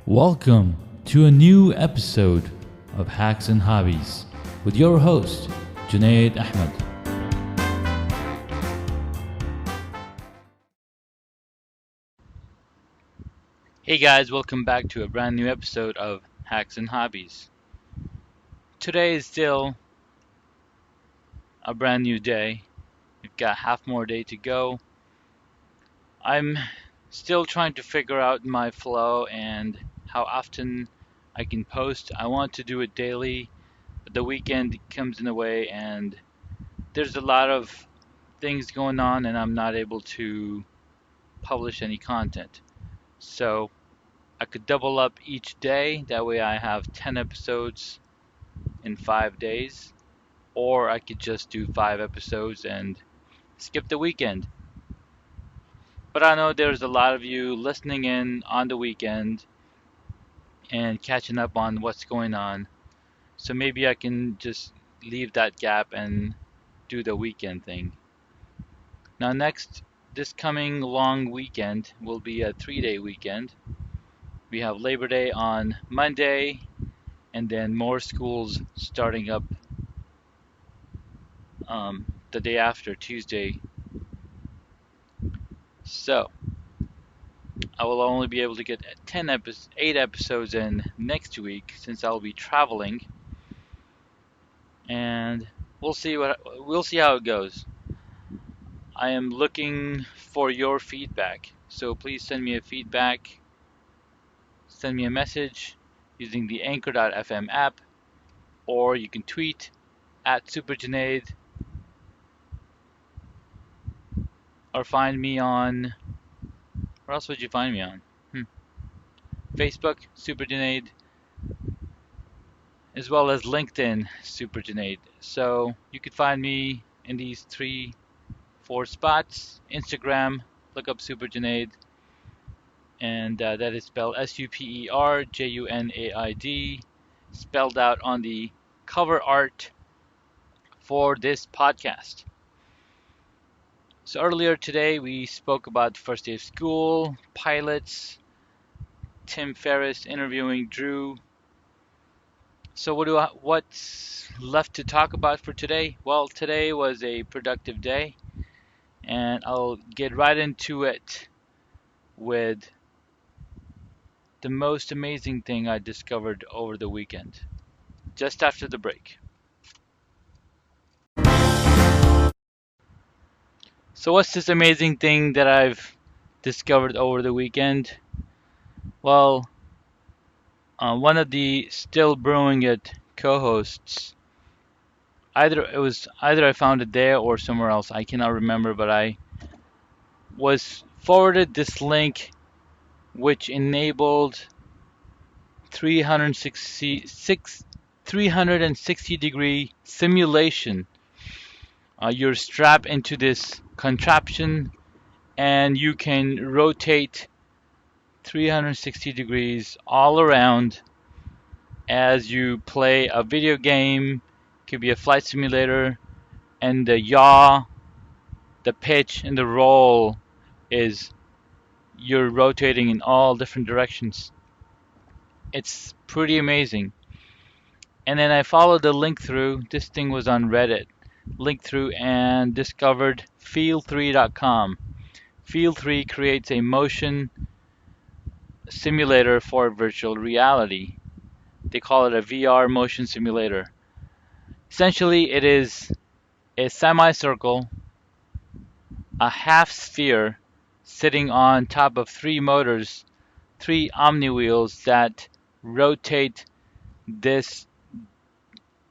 Welcome to a new episode of Hacks and Hobbies with your host, Junaid Ahmed. Hey guys, welcome back to a brand new episode of Hacks and Hobbies. Today is still a brand new day. We've got half more day to go. I'm still trying to figure out my flow and how often I can post. I want to do it daily, but the weekend comes in the way and there's a lot of things going on and I'm not able to publish any content. So I could double up each day, that way I have 10 episodes in 5 days, or I could just do 5 episodes and skip the weekend. But I know there's a lot of you listening in on the weekend and catching up on what's going on. So maybe I can just leave that gap and do the weekend thing. Now this coming long weekend will be a 3-day weekend. We have Labor Day on Monday and then more schools starting up the day after, Tuesday. So I will only be able to get 8 episodes in next week since I'll be traveling, and we'll see how it goes. I am looking for your feedback, so please send me send me a message using the Anchor.fm app, or you can tweet at SuperJunaid, or find me on, where else would you find me on? Facebook, SuperJunaid, as well as LinkedIn, SuperJunaid. So you could find me in these 3-4 spots. Instagram, look up SuperJunaid, and that is spelled SuperJunaid, spelled out on the cover art for this podcast. So earlier today we spoke about the first day of school, pilots, Tim Ferriss interviewing Drew. So what's left to talk about for today? Well, today was a productive day, and I'll get right into it with the most amazing thing I discovered over the weekend, just after the break. So what's this amazing thing that I've discovered over the weekend? Well, one of the Still Brewing It co-hosts, either I found it there or somewhere else, I cannot remember, but I was forwarded this link which enabled 360-degree simulation. You're strapped into this contraption and you can rotate 360 degrees all around as you play a video game. It could be a flight simulator, and the yaw, the pitch, and the roll is you're rotating in all different directions. It's pretty amazing. And then I followed the link through. This thing was on Reddit. Link through and discovered Feel3.com. Feel3 creates a motion simulator for virtual reality. They call it a VR motion simulator. Essentially, it is a semicircle, a half sphere, sitting on top of 3 motors, 3 omni wheels that rotate this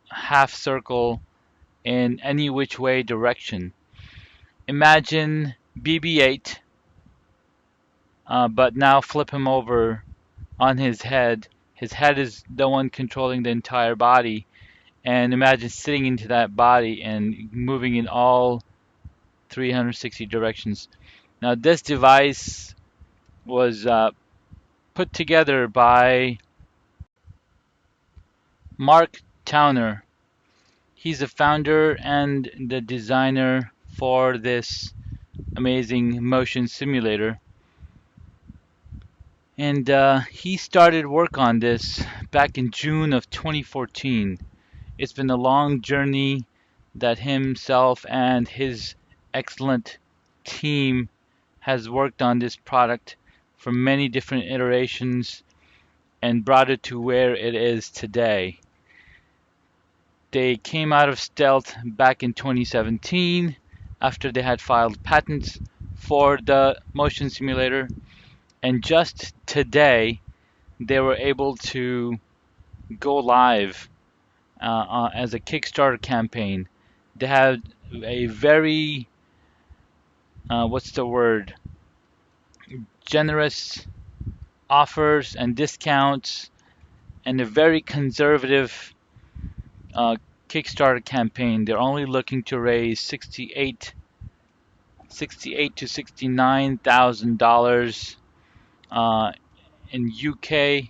half circle in any which way direction. Imagine BB-8, but now flip him over on his head. His head is the one controlling the entire body, and imagine sitting into that body and moving in all 360 directions. Now this device was put together by Mark Towner. He's the founder and the designer for this amazing motion simulator. And he started work on this back in June of 2014. It's been a long journey that himself and his excellent team has worked on this product for many different iterations and brought it to where it is today. They came out of stealth back in 2017 after they had filed patents for the motion simulator, and just today they were able to go live as a Kickstarter campaign. They had a very, what's the word, generous offers and discounts, and a very conservative uh, Kickstarter campaign. They're only looking to raise 68 to $69,000. In UK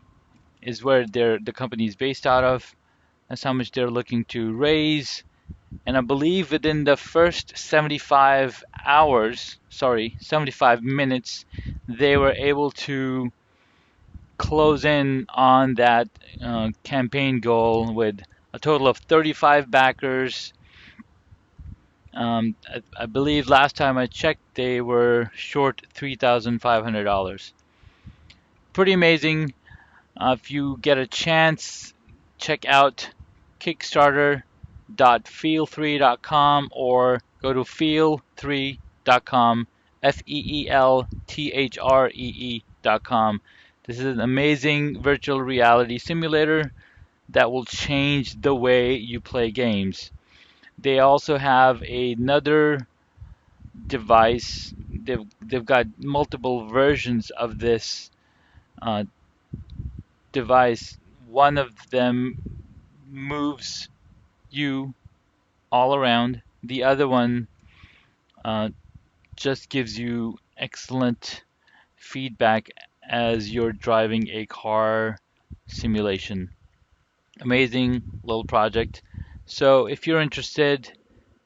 is where the company is based out of. That's how much they're looking to raise. And I believe within the first 75 hours, 75 minutes, they were able to close in on that campaign goal with a total of 35 backers. I believe last time I checked, they were short $3,500. Pretty amazing. If you get a chance, check out kickstarter.feel3.com or go to feel3.com, FEELTHREE.com. This is an amazing virtual reality simulator that will change the way you play games. They also have another device. They've got multiple versions of this uh, device. One of them moves you all around. The other one uh, just gives you excellent feedback as you're driving a car simulation. Amazing little project. So if you're interested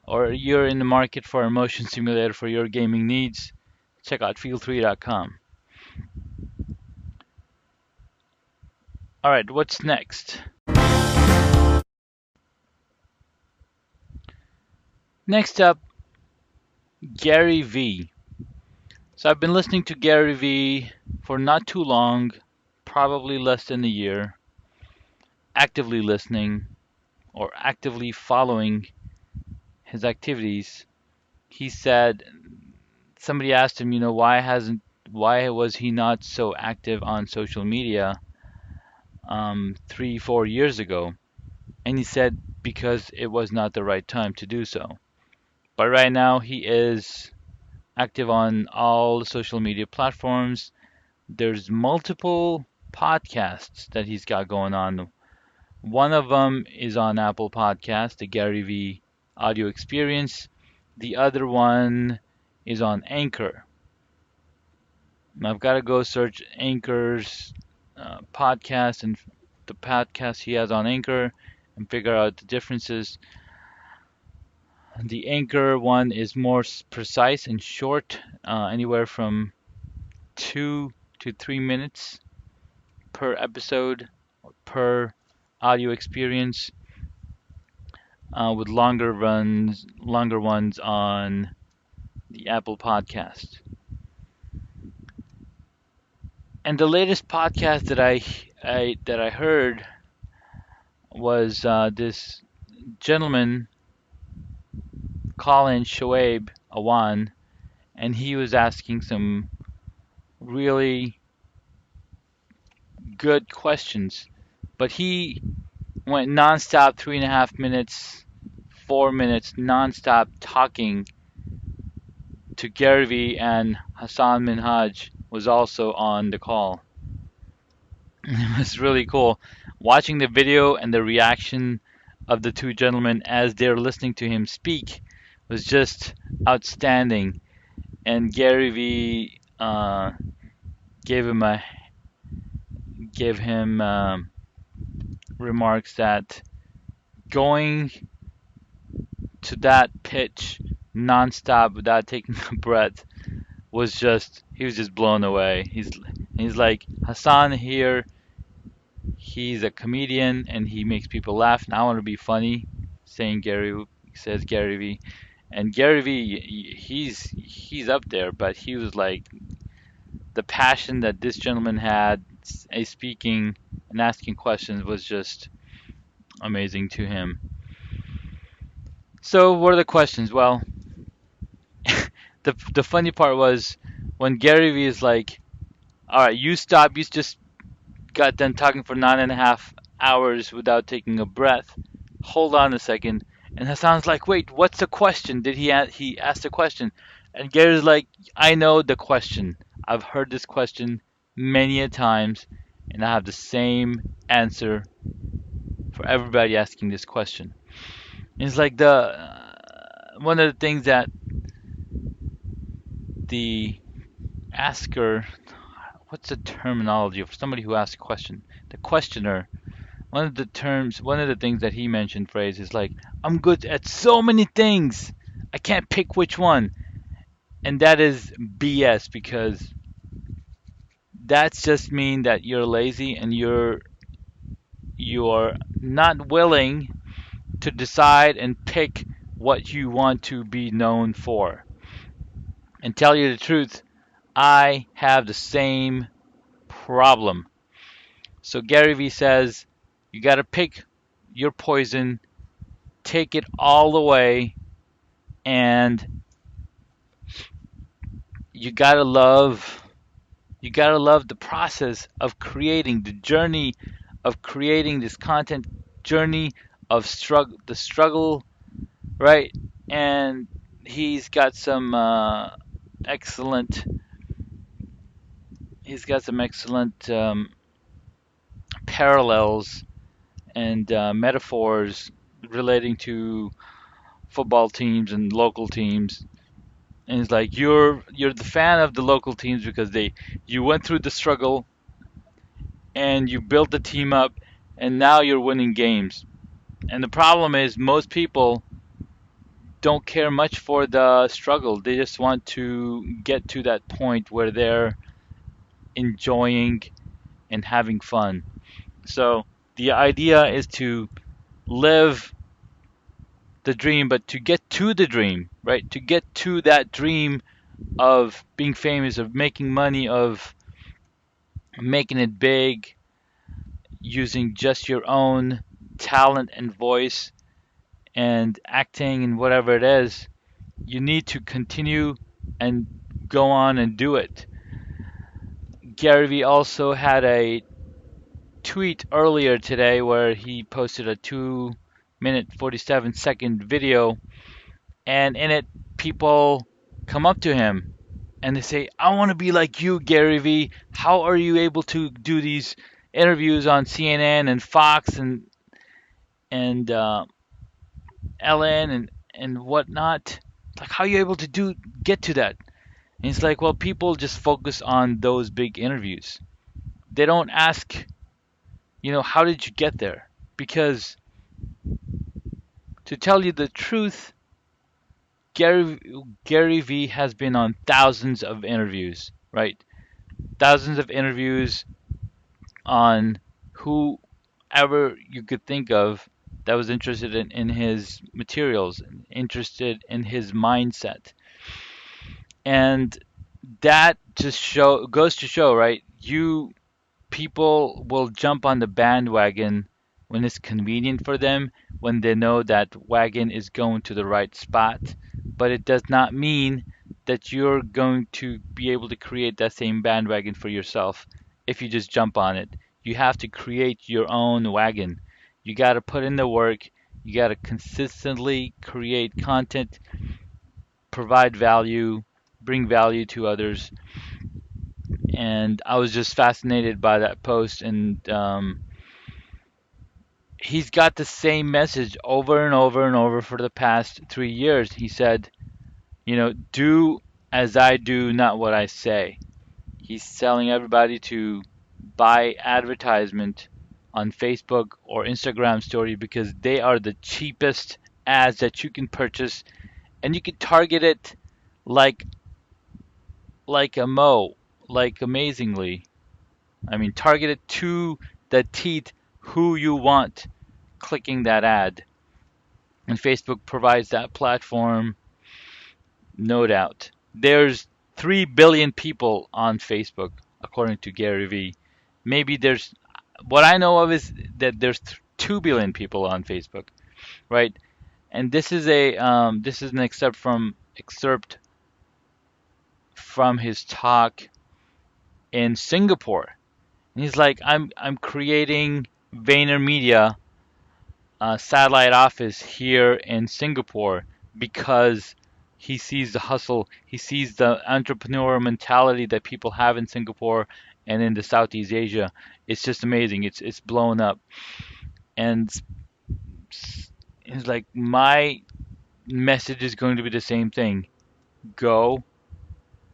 or you're in the market for a motion simulator for your gaming needs, check out feel3.com. All right, what's next? Next up, Gary V. So I've been listening to Gary V for not too long, probably less than a year, actively listening or actively following his activities. He said somebody asked him, why was he not so active on social media 3, 4 years ago? And he said because it was not the right time to do so. But right now he is active on all social media platforms. There's multiple podcasts that he's got going on. One of them is on Apple Podcast, the Gary V Audio Experience. The other one is on Anchor. I've got to go search Anchor's podcast and the podcast he has on Anchor and figure out the differences. The Anchor one is more precise and short, anywhere from 2 to 3 minutes per episode, or per audio experience, with longer ones on the Apple Podcast. And the latest podcast that I heard was this gentleman, Colin Shoaib Awan, and he was asking some really good questions. But he went nonstop, 3.5 minutes, 4 minutes, nonstop talking to Gary V, and Hassan Minhaj was also on the call. It was really cool. Watching the video and the reaction of the two gentlemen as they're listening to him speak was just outstanding. And Gary V gave him remarks that going to that pitch nonstop without taking a breath was just, he was just blown away. And he's like, Hassan here, he's a comedian and he makes people laugh, and I want to be funny, saying says Gary Vee. And Gary Vee, he's up there, but he was like the passion that this gentleman had, speaking and asking questions, was just amazing to him. So what are the questions? Well, the funny part was when Gary Vee is like, "All right, you stop. You just got done talking for 9.5 hours without taking a breath. Hold on a second." And Hassan's like, "Wait, what's the question? Did he asked a question?" And Gary's like, "I know the question. I've heard this question many a times, and I have the same answer for everybody asking this question." And it's like the one of the things that the asker, what's the terminology of somebody who asks a question? The questioner. One of the things that he mentioned phrase is like, "I'm good at so many things. I can't pick which one." And that is BS, because that's just mean that you're lazy and you're not willing to decide and pick what you want to be known for. And tell you the truth, I have the same problem. So Gary Vee says you got to pick your poison, take it all the way, and you got to love the process of creating, the journey of creating this content, journey of the struggle, right? And he's got some excellent parallels and metaphors relating to football teams and local teams. And it's like you're the fan of the local teams because you went through the struggle and you built the team up, and now you're winning games. And the problem is most people don't care much for the struggle. They just want to get to that point where they're enjoying and having fun. So the idea is to live the dream, but to get to the dream, right? To get to that dream of being famous, of making money, of making it big, using just your own talent and voice and acting and whatever it is, you need to continue and go on and do it. Gary Vee also had a tweet earlier today where he posted a 2 minute 47-second video, and in it people come up to him and they say, "I want to be like you, Gary Vee. How are you able to do these interviews on CNN and Fox and LN and whatnot? Like, how are you able to get to that?" And it's like, well, people just focus on those big interviews. They don't ask, how did you get there? Because to tell you the truth, Gary Gary Vee has been on thousands of interviews, right? Thousands of interviews on whoever you could think of that was interested in his materials, interested in his mindset. And that just goes to show, right? People will jump on the bandwagon when it's convenient for them, when they know that wagon is going to the right spot. But it does not mean that you're going to be able to create that same bandwagon for yourself if you just jump on it. You have to create your own wagon. You got to put in the work. You got to consistently create content, provide value, bring value to others. And I was just fascinated by that post, and he's got the same message over and over and over for the past 3 years. He said, do as I do, not what I say. He's telling everybody to buy advertisement on Facebook or Instagram story because they are the cheapest ads that you can purchase, and you can target it like like amazingly. I mean, target it to the teeth who you want clicking that ad. And Facebook provides that platform, no doubt. There's 3 billion people on Facebook, according to Gary Vee. Maybe there's, what I know of is that there's 2 billion people on Facebook, right? And this is an excerpt from his talk in Singapore. And he's like, I'm creating VaynerMedia satellite office here in Singapore because he sees the hustle, he sees the entrepreneur mentality that people have in Singapore and in the Southeast Asia. It's just amazing. It's blown up, and it's like my message is going to be the same thing. Go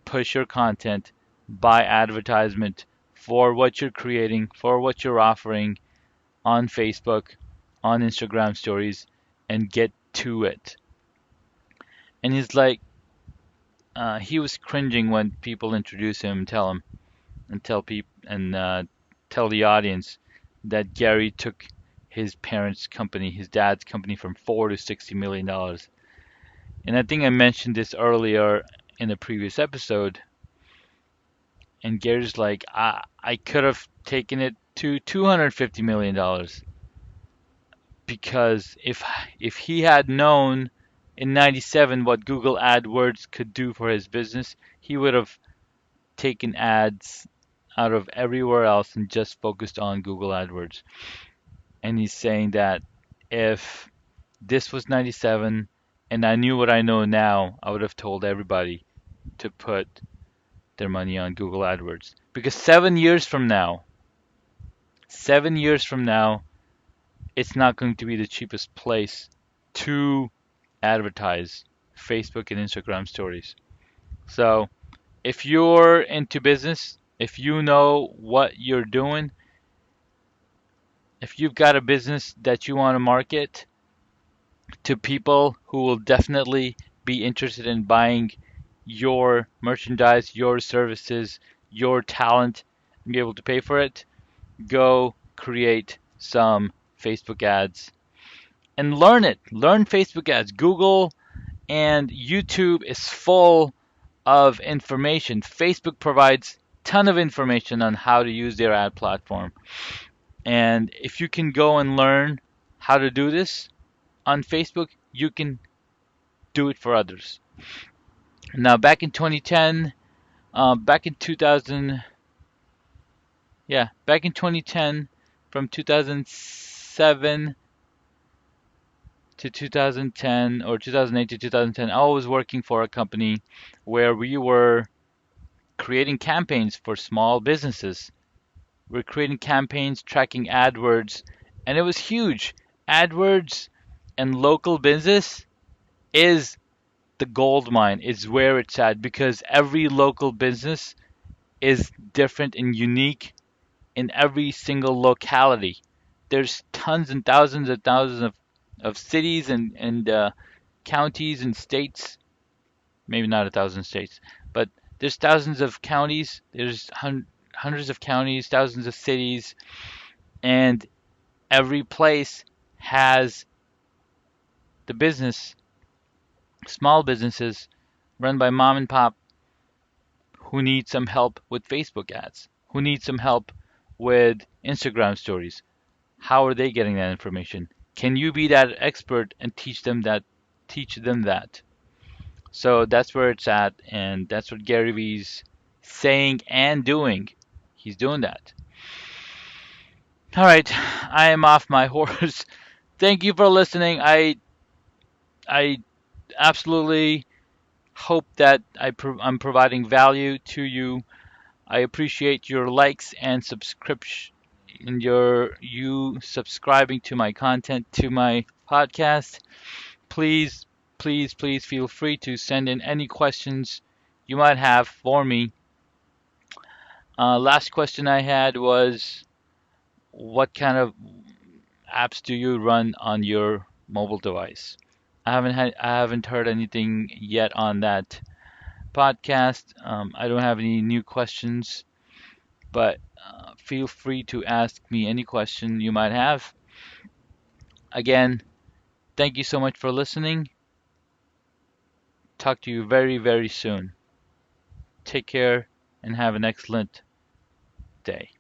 push your content, buy advertisement for what you're creating, for what you're offering on Facebook, on Instagram stories, and get to it. And he's like, he was cringing when people introduce him and tell him and tell people and tell the audience that Gary took his parents' company, his dad's company, from $4 to $60 million. And I think I mentioned this earlier in a previous episode. And Gary's like, I could have taken it to $250 million because if he had known in '97 what Google AdWords could do for his business, he would have taken ads out of everywhere else and just focused on Google AdWords. And he's saying that if this was '97 and I knew what I know now, I would have told everybody to put their money on Google AdWords. Because 7 years from now, it's not going to be the cheapest place to advertise Facebook and Instagram stories. So if you're into business, if you know what you're doing, if you've got a business that you want to market to people who will definitely be interested in buying your merchandise, your services, your talent, and be able to pay for it, go create some Facebook ads and learn it. Learn Facebook ads. Google and YouTube is full of information. Facebook provides a ton of information on how to use their ad platform. And if you can go and learn how to do this on Facebook, you can do it for others. Now, back in 2010, back in 2000, yeah, back in 2010, from 2007 to 2010 or 2008 to 2010, I was working for a company where we were creating campaigns for small businesses. We're creating campaigns, tracking AdWords, and it was huge. AdWords and local business is the gold mine, is where it's at because every local business is different and unique in every single locality. There's tons and thousands of cities and counties and states, maybe not 1,000 states, but there's thousands of counties, there's hundreds of counties, thousands of cities, and every place has the business, small businesses run by mom and pop who need some help with Facebook ads, who need some help with Instagram stories. How are they getting that information? Can you be that expert and teach them that? Teach them that. So that's where it's at, and that's what Gary Vee's saying and doing. He's doing that. All right, I am off my horse. Thank you for listening. I absolutely hope that I'm providing value to you. I appreciate your likes and subscription and you subscribing to my content, to my podcast. Please, please feel free to send in any questions you might have for me. Last question I had was, what kind of apps do you run on your mobile device? I haven't heard anything yet on that podcast. I don't have any new questions, but feel free to ask me any question you might have. Again, thank you so much for listening. Talk to you very, very soon. Take care and have an excellent day.